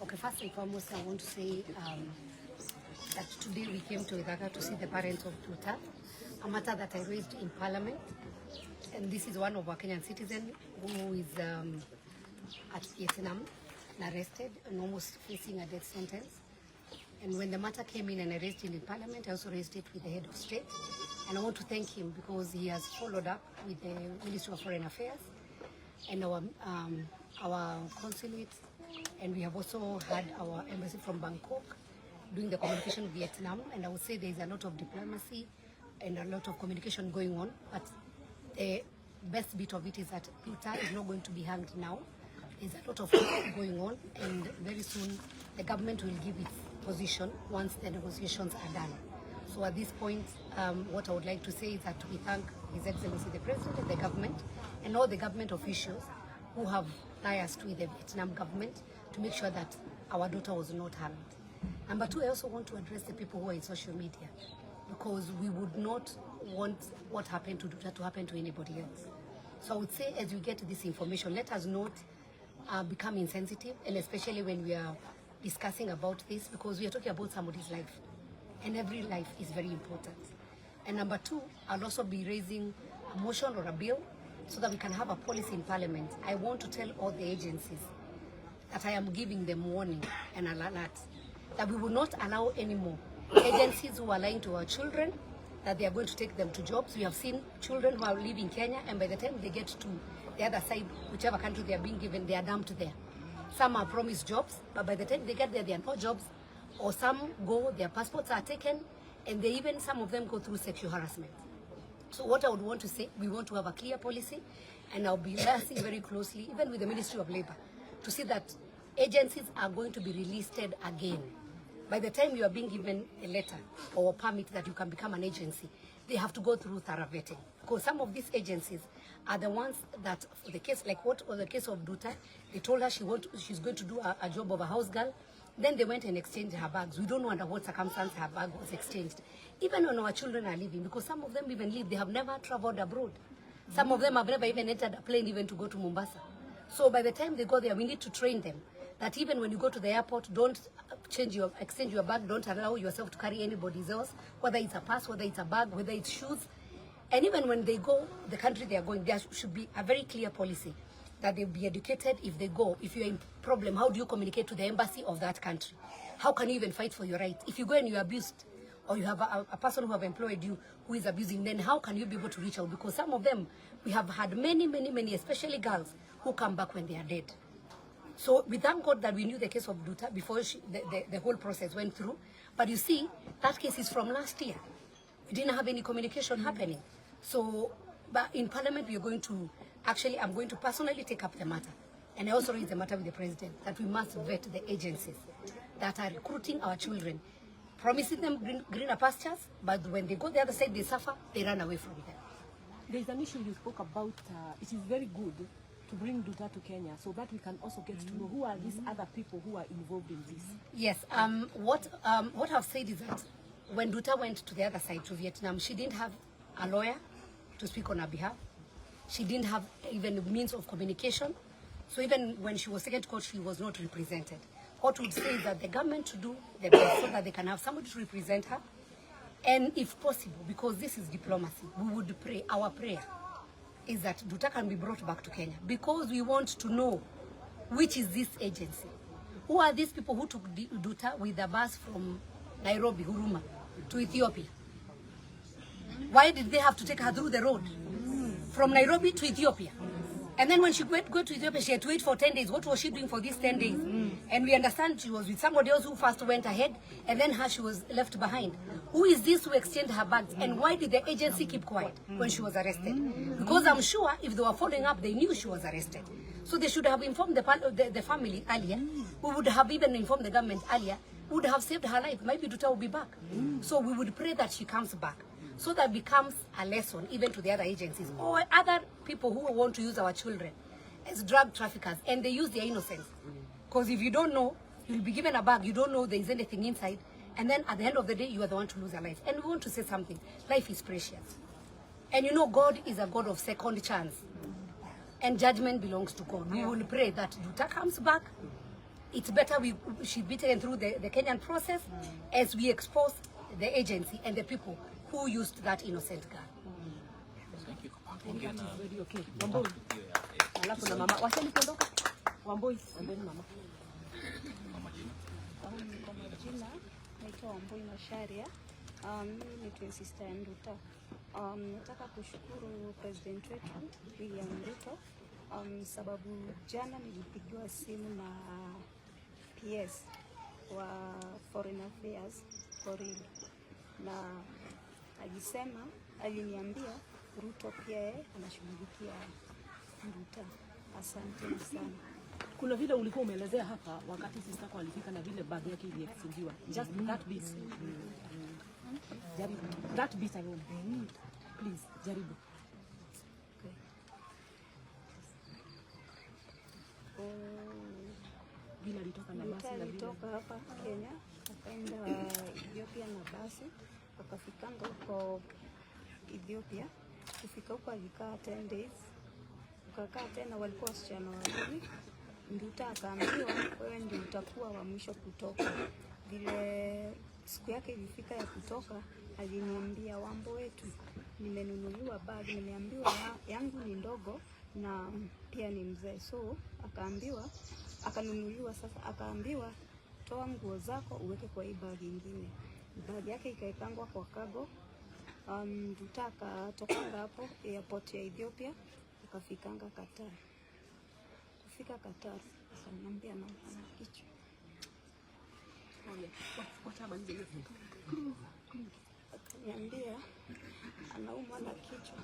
Okay, first and foremost, I want to say that today we came to Uganda to see the parents of Nduta, a matter that I raised in Parliament. And this is one of our Kenyan citizens who is at Vietnam, arrested and almost facing a death sentence. And when the matter came in and I raised it in Parliament, I also raised it with the head of state. And I want to thank him because he has followed up with the Ministry of Foreign Affairs and our consulate. And we have also had our embassy from Bangkok doing the communication with Vietnam. And I would say there is a lot of diplomacy and a lot of communication going on. But the best bit of it is that Nduta is not going to be hanged now. There's a lot of work going on, and very soon the government will give its position once the negotiations are done. So at this point, what I would like to say is that we thank His Excellency the President and the government and all the government officials who have liaised with the Vietnam government to make sure that our daughter was not harmed. Number two, I also want to address the people who are in social media, because we would not want what happened to Nduta to happen to anybody else. So I would say, as you get this information, let us not become insensitive, and especially when we are discussing about this, because we are talking about somebody's life, and every life is very important. And number two, I'll also be raising a motion or a bill so that we can have a policy in Parliament. I want to tell all the agencies that I am giving them warning and an alert that we will not allow anymore agencies who are lying to our children that they are going to take them to jobs. We have seen children who are living Kenya, and by the time they get to the other side, whichever country they are being given, they are dumped there. Some are promised jobs, but by the time they get there, there are no jobs. Or some go, their passports are taken, and they even, some of them go through sexual harassment. So what I would want to say, we want to have a clear policy, and I'll be liaising very closely, even with the Ministry of Labor, to see that agencies are going to be relisted again. By the time you are being given a letter or a permit that you can become an agency, they have to go through thorough vetting. Because some of these agencies are the ones that, for the case, like what was the case of Nduta, they told her she's going to do a job of a house girl. Then they went and exchanged her bags. We don't know under what circumstance her bag was exchanged. Even when our children are living, because some of them even live, they have never traveled abroad. Some of them have never even entered a plane even to go to Mombasa. So by the time they go there, we need to train them that even when you go to the airport, don't exchange your bag, don't allow yourself to carry anybody's else, whether it's a purse, whether it's a bag, whether it's shoes. And even when they go, the country they are going, there should be a very clear policy that they'll be educated if they go. If you're in problem, how do you communicate to the embassy of that country? How can you even fight for your rights? If you go and you're abused, or you have a person who have employed you who is abusing, then how can you be able to reach out? Because some of them, we have had many, especially girls, who come back when they are dead. So we thank God that we knew the case of Nduta before the whole process went through. But you see, that case is from last year. We didn't have any communication happening. So, but in Parliament, we are going to, actually, I'm going to personally take up the matter. And I also raise the matter with the President, that we must vet the agencies that are recruiting our children, promising them greener pastures, but when they go the other side, they suffer, they run away from them. There's an issue you spoke about. It is very good to bring Nduta to Kenya so that we can also get to know who are these other people who are involved in this. Yes, what I've said is that when Nduta went to the other side, to Vietnam, she didn't have a lawyer to speak on her behalf. She didn't have even means of communication. So even when she was taken to court, she was not represented. What would say is that the government to do the best so that they can have somebody to represent her. And if possible, because this is diplomacy, we would pray, our prayer is that Nduta can be brought back to Kenya, because we want to know which is this agency. Who are these people who took Nduta with the bus from Nairobi, Huruma, to Ethiopia? Why did they have to take her through the road from Nairobi to Ethiopia? And then when she went to Ethiopia, she had to wait for 10 days. What was she doing for these 10 days? And we understand she was with somebody else who first went ahead, and then she was left behind. Who is this who exchanged her bags? And why did the agency keep quiet when she was arrested? Because I'm sure if they were following up, they knew she was arrested. So they should have informed the family earlier. We would have even informed the government earlier. We would have saved her life. Maybe Nduta will be back. So we would pray that she comes back, so that becomes a lesson even to the other agencies or other people who want to use our children as drug traffickers, and they use their innocence. Because if you don't know, you'll be given a bag, you don't know there is anything inside, and then at the end of the day, you are the one to lose a life. And we want to say something. Life is precious. And you know, God is a God of second chance. and judgment belongs to God. We will pray that Nduta comes back. It's better she be taken through the Kenyan process as we expose the agency and the people who used that innocent girl. Thank you. Okay. Wamboi. Alafu na mama. Wacheni kuondoka. Wamboi, and then mama. Kwa majina naitwa Wamboi Masharia. Mimi ni twin sister ya Nduta. Nataka kushukuru president wetu William Ruto sababu jana nilipigiwa simu na PS wa Foreign Affairs Korea, na aliniambia Ruto pia anashughulikia Nduta. Asante sana. Kuna vile ulikuwa umeelezea hapa wakati sister yako alifika na vile bag yake iliextendiwa. Just that bit. Jaribu. That bit alone. Please, jaribu. Vile alitoka na basi na vile hapa Kenya akaenda Ethiopia na basi, akafikanga huko Ethiopia. Kufika huko alikaa 10 days. Akakaa tena, walikuwa wasichana wawili. Nduta akaambiwa wewe ndio utakuwa wa mwisho kutoka. Vile siku yake ilifika ya kutoka, aliniambia Wambo wetu, nimenunuliwa bag, nimeambiwa yangu ni ndogo na pia ni mzee. So akanunuliwa sasa, akaambiwa toa nguo zako uweke kwa hii bag nyingine. Bag yake ikaekangwa kwa cargo. Nduta akatokanga hapo airport ya Ethiopia, akafikanga Qatar. Kufika Qatar, akaniambia na kichwa. Akaniambia anaumwa na kichwa.